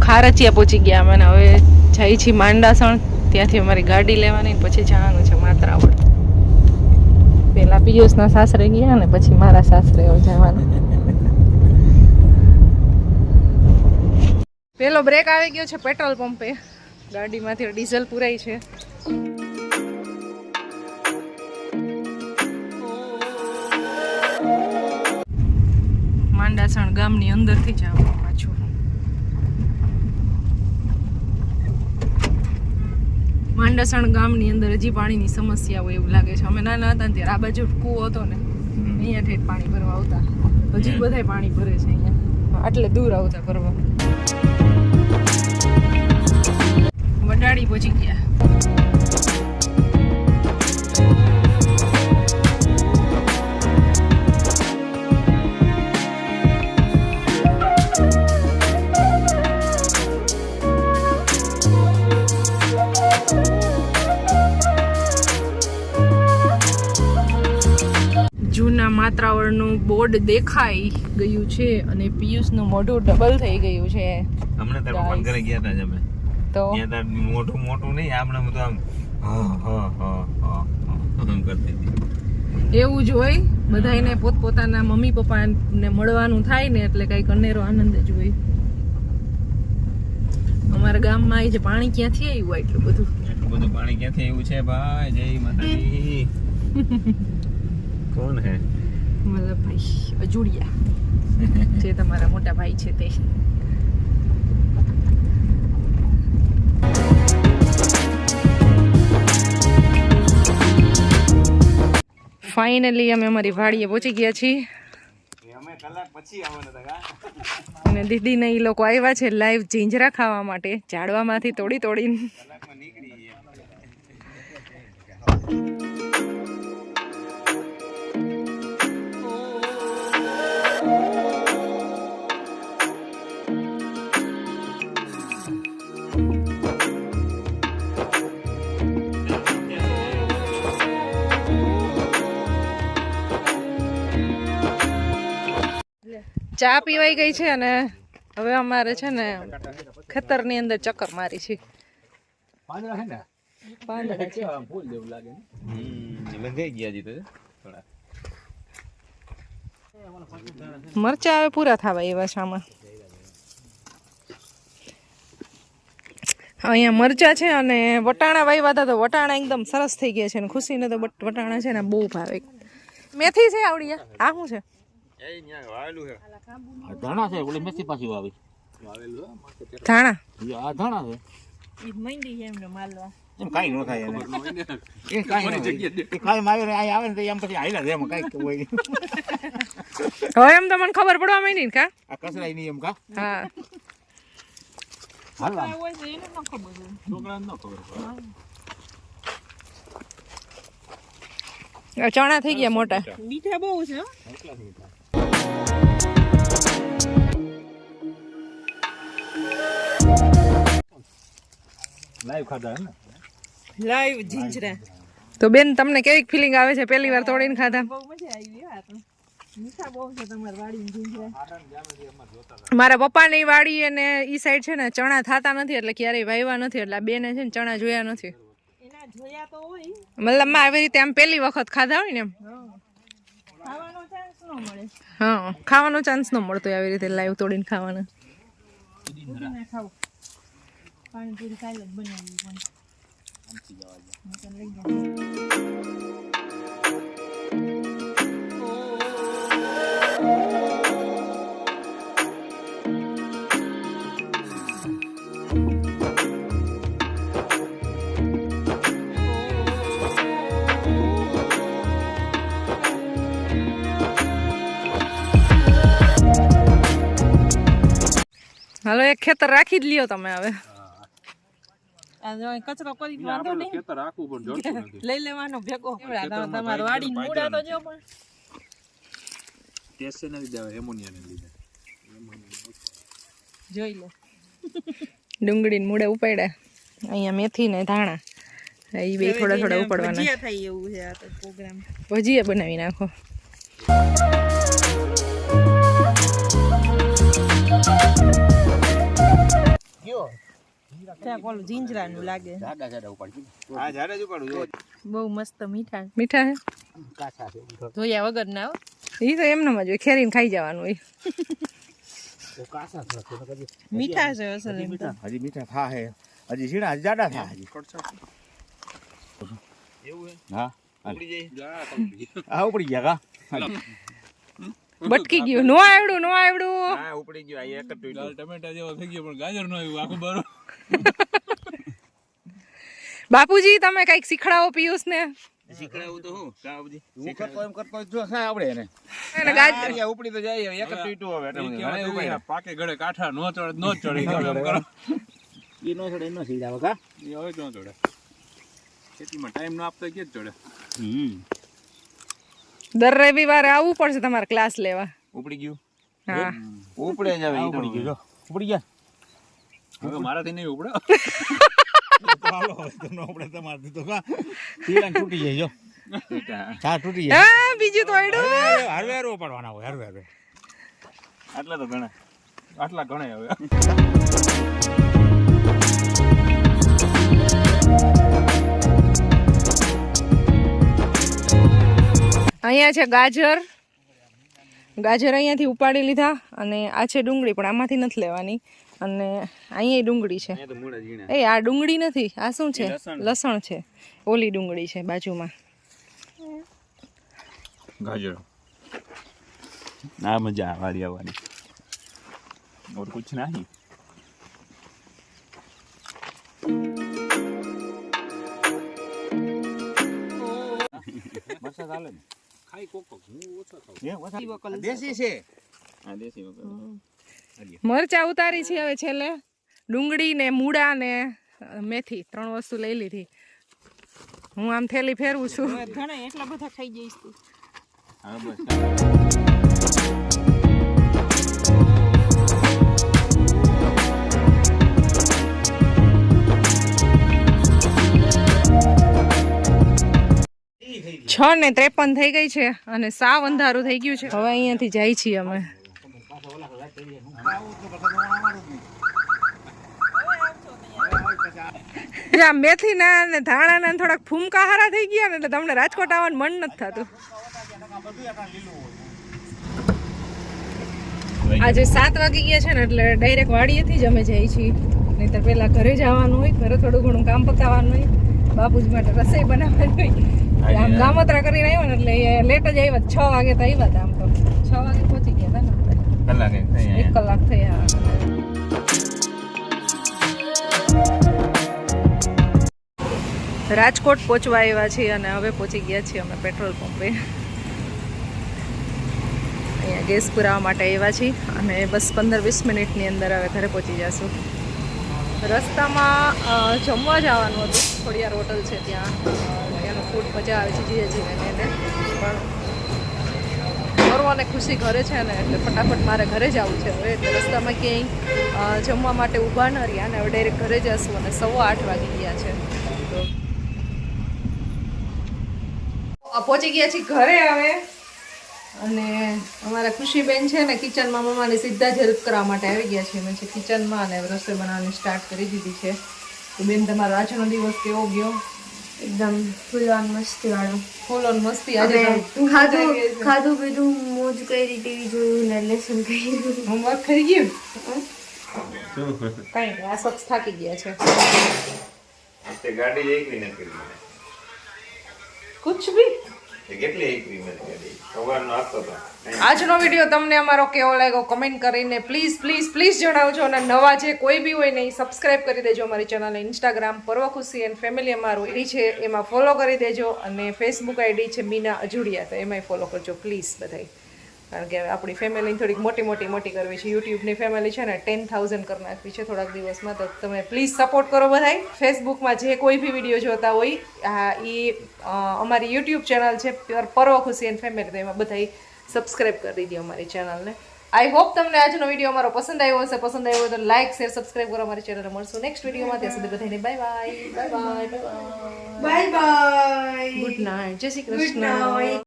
ખારચિયા પહોંચી ગયા અમે ને હવે જઈ છીએ માંડાસણ. ત્યાંથી અમારી ગાડી લેવાની પછી જવાનું છે માત્રાવડ. પેલા પિયુષના સાસરે ગયા ને પછી મારા સાસરે જવાનું. પેલો બ્રેક આવી ગયો છે પેટ્રોલ પંપે. ગાડીમાંથી ડીઝલ પુરાઈ છે. માંડાસણ ગામની અંદરથી જ આવવાનું પાછું. માંડાસણ ગામની અંદર હજી પાણીની સમસ્યા હોય એવું લાગે છે. અમે નાના હતા ત્યારે આ બાજુ કૂવો હતો ને અહીંયા ઠેઠ પાણી ભરવા આવતા. હજી બધાય પાણી ભરે છે અહીંયા, આટલે દૂર આવતા ભરવા. વડાળી પહોંચી ગયા. જૂના માત્રાવળનું બોર્ડ દેખાઈ ગયું છે અને પિયુષનું મોઢું ડબલ થઈ ગયું છે. હમણાં તાર પપ્પા ઘરે ગયા હતા અમે તો ત્યાં તાર મોટું નહીં આપણે બધું આમ કરતી હતી. એવું જ હોય બધાને પોતપોતાના મમ્મી પપ્પાને મળવાનું થાય ને એટલે કઈક અનેરો આનંદ જ હોય. અમારા ગામમાં આવી છે પાણી ક્યાંથી આવ્યું એટલું બધું પાણી ક્યાંથી આવ્યું છે ભાઈ? જય માતાજી. કોણ હે? મતલબભાઈ અજુડિયા જે તમારા મોટા ભાઈ છે તે. ફાઇનલી અમે અમારી વાડીએ પહોંચી ગયા છીએ અને દીદી ને એ લોકો આવ્યા છે લાઈવ જીંજરા ખાવા માટે ઝાડવામાંથી તોડીને. ચા પીવાઈ ગઈ છે અને હવે અમારે છે ને ખેતરની અંદર ચક્કર મારી છે. મરચા હવે પૂરા થવા એવા છે આમાં. અહીંયા મરચા છે અને વટાણા વાવ્યા હતા તો વટાણા એકદમ સરસ થઈ ગયા છે અને ખુશીને તો વટાણા છે ને બહુ ભાવે. મેથી છે આવડિયા. આ શું છે? ધાણા છે ઓલી મેથી પાછી વાવી. ધાણા આ ધાણા છે ઈ મંડી એમને માલવા એમ કાઈ ન થાય એને એ કાઈ ન એ કાઈ મારે અહીં આવે ને તો એમ પછી આઈલા એમ કાઈ હોય. હવે એમ તો મને ખબર પડવા માંડી ને કા આ કસરાઈ ની એમ કા. હા હાલ હોય છે એને ન ખબર હોય. છોકરાને ન ખબર પડે. ચણા થઈ ગયા મોટા. મીઠા બહુ છે. લાઈવ ખાધા હે ને લાઈવ જીંજરા. તો બેન તમને કેવી ફિલિંગ આવે છે પહેલી વાર તોડીને ખાધા? બહુ મજા આવી આ તો. મીઠા બહુ છે તમારી વાડીની જીંજરા. મારા પપ્પાની વાડી અને ઈ સાઈડ છે ને ચણા થાતા નથી એટલે ક્યારેય વાવ્યા નથી એટલે બેને છે ને ચણા જોયા નથી. એના જોયા તો હોય મતલબ આવી રીતે આમ પહેલી વખત ખાધા હોય ને એમ. ખાવાનો ચાન્સ ન મળે. હા ખાવાનો ચાન્સ ન મળતો આવી રીતે લાઈવ તોડીને ખાવાનો. ખાવ પાણીપુરી કાલે જ બનાવી પણ હાલો એક ખેતર રાખી જ લ્યો તમે હવે. કચરો કરી વાંધો નહીં. ખેતર રાખવું પણ જોડતું નથી. લઈ લેવાનો ભેગો. તમાર વાડી મૂડા તો જો પણ ટેસ્ટ નથી દેવા એમોનિયા ને લીધે. જોઈ લો. ડુંગળી ને મૂળા ઉપાડ્યા. અહીંયા મેથી ને ધાણા એ બે થોડા થોડા ઉપાડવાના. ભજીયા થાય એવું છે આ તો પ્રોગ્રામ. ભજીયા બનાવી નાખો. ત્યાં ઓલું જીંજરાનું લાગે જાડા જાડા ઉપાડી આ ઝાડે જ ઉપાડું જો બહુ મસ્ત મીઠા મીઠા હે કાચા છે ધોયા વગર ના હો. એ તો એમને જ હોય ખેરીને ખાઈ જવાનું હોય તો કાચા છે તો કદી મીઠા છે અસલ હજી એમ તો. મીઠા હજી મીઠા થા હે હજી ઝીણા હજી જાડા થા હજી એવું હે હા ઉપડી જાય આ ઉપડી ગયા કા બટકી ગયું નો આવડું હા ઉપડી ગયો આ એક જ ટૂટ્યું દાળ ટમેટા જેવો થઈ ગયો પણ ગાજર નો આવ્યું આખું બારો બાપુજી તમે કઈક શીખડાવો પિયુષ ને શીખડાવું તો હું કા બધી હું કરતો એમ કરતો જો થાય આવડે એને એને ગાજર આ ઉપડી તો જાય એક જ ટૂટ્યું હવે એટલે ઈ ઘણા કહેવાય ઉપાય એવું, પાકે ગળે કાંઠા નો ચડે નો જ ચડે ઈ એમ કરો ઈ નો છોડે નો સીધા કા ઈ હવે જ નો ચડે ખેતીમાં ટાઈમ ન આપતા કે જ ચડે દર રવિવારે આવવું પડશે તમારે ક્લાસ લેવા ઉપડી ગયું હા ઉપડે જ હવે ઈ તો ઉપડી ગયો જો ઉપડી ગયા હવે મારાથી નહીં ઉપડે હાલો તો નો આપણે તમારથી તો કા તીરાન તૂટી જાય જો હા તૂટી જાય હા બીજું તો આડું હરવે હરવો પડવાના હોય હરવે હરવે આટલા તો ઘણા આટલા ઘણા હવે અહીંયા છે ગાજર અહીંયાથી ઉપાડી લીધા અને આ છે ડુંગળી પણ આમાંથી નથી લેવાની અને અહીંયા ડુંગળી છે તો મૂળા ઝીણા એ આ ડુંગળી નથી આ શું છે લસણ છે ઓલી ડુંગળી છે બાજુમાં ગાજર ના મજા આવારી આવવાની और कुछ नहीं વરસાદ હાલે ને ખાઈ કોક કોક હું ઓછો ખાઉં એ વરસાદ દેશી છે આ દેશી વગર મરચા ઉતારી છે હવે છેલ્લે ડુંગળી ને મૂળા ને મેથી 3 વસ્તુ લઈ લીધી હું આમ થેલી ફેરવું છું હવે ઘણા એટલા બધા ખાઈ જઈશ તું. હા બસ છ ને 53 થઈ ગઈ છે અને સાવ અંધારું થઈ ગયું છે હવે અહીંયાથી જાય છીએ અમે આ મેથી ના ને ધાણા ના થોડાક ફૂમકા હારા થઈ ગયા ને એટલે તમને રાજકોટ આવવાનું મન નથી થતું આજે 7 વાગી ગયા છે ને એટલે ડાયરેક્ટ વાડીએથી જ અમે જઈએ છીએ નહીંતર પહેલા ઘરે જવાનું હોય ઘરે થોડું ઘણું કામ પતાવવાનું હોય બાપુજી માટે રસોઈ બનાવવાની હોય આમ ગામત્રા કરીને આવ્યા ને એટલે લેટ જ આવ્યા 6 વાગે તો આવ્યા હતા આમ તો 6 વાગે પહોંચી ગયા હતા ને કલાક એક થઈ 1 કલાક થયા રાજકોટ પહોંચવા આવ્યા છીએ અને હવે પહોંચી ગયા છીએ અમે પેટ્રોલ પંપે અહીંયા ગેસ પુરાવા માટે આવ્યા છીએ અને બસ 15-20 મિનિટની અંદર હવે ઘરે પહોંચી જશું રસ્તામાં જમવા જવાનું હતું ખોડિયાર હોટલ છે ત્યાં ત્યાંનું ફૂડ મજા આવે છે જીજાજીને એને પણ ફરવાને ખુશી ઘરે છે ને એટલે ફટાફટ મારે ઘરે જવું છે હવે એટલે રસ્તામાં ક્યાંય જમવા માટે ઊભા ન રહ્યા અને હવે ડાયરેક્ટ ઘરે જશું અને 8:15 વાગી ગયા છે તો પહોંચી ગયા છીએ ઘરે હવે અને અમારા ખુશીબેન છે ને કિચનમાં મમ્માને સીધા જ હેલ્પ કરવા માટે આવી ગયા છે મેં છે કિચનમાં અને રસોઈ બનાવવાની સ્ટાર્ટ કરી દીધી છે તો બેન તમારો આજનો દિવસ કેવો ગયો એકદમ ફૂલ ઓન મસ્તી વાળો ફૂલ ઓન મસ્તી આજે ખાધું પીધું મોજ કરી ટીવી જોયું ને લેસન કર્યું હોમવર્ક થઈ ગયું કઈ નહીં આ શખ્સ થાકી ગયા છે તે ગાડી એક મિનિટ કરી મને કુછ ભી કેટલી એક મિનિટ ગાડી સવારનો આપતો હતો આજનો વિડીયો તમને અમારો કેવો લાગ્યો કમેન્ટ કરીને પ્લીઝ પ્લીઝ પ્લીઝ જણાવજો અને નવા જે કોઈ બી હોય ને એ સબસ્ક્રાઇબ કરી દેજો અમારી ચેનલ ઇન્સ્ટાગ્રામ પર્વ ખુશી એન્ડ ફેમિલી અમારું આઈડી છે એમાં ફોલો કરી દેજો અને ફેસબુક આઈડી છે મીના અજુડિયા તો એમાંય ફોલો કરજો પ્લીઝ બધાય કારણ કે આપણી ફેમિલીને થોડીક મોટી કરવી છે યુટ્યુબની ફેમિલી છે ને 10,000 કરી નાખવી છે થોડાક દિવસમાં તો તમે પ્લીઝ સપોર્ટ કરો બધાય ફેસબુકમાં જે કોઈ બી વિડીયો જોતા હોય એ અમારી યુટ્યુબ ચેનલ છે પર્વ ખુશી એન્ડ ફેમિલી તો એમાં બધાય સબસ્ક્રાઇબ કરી દીધી અમારી ચેનલને આઈ હોપ તમને આજનો વિડીયો અમારો પસંદ આવ્યો હશે પસંદ આવ્યો તો લાઇક શેર સબસ્ક્રાઇબ કરો અમારી ચેનલને મળશું નેક્સ્ટ વિડીયોમાં ત્યાં સુધી બધાને બાય બાય ગુડ નાઇટ જય શ્રી કૃષ્ણ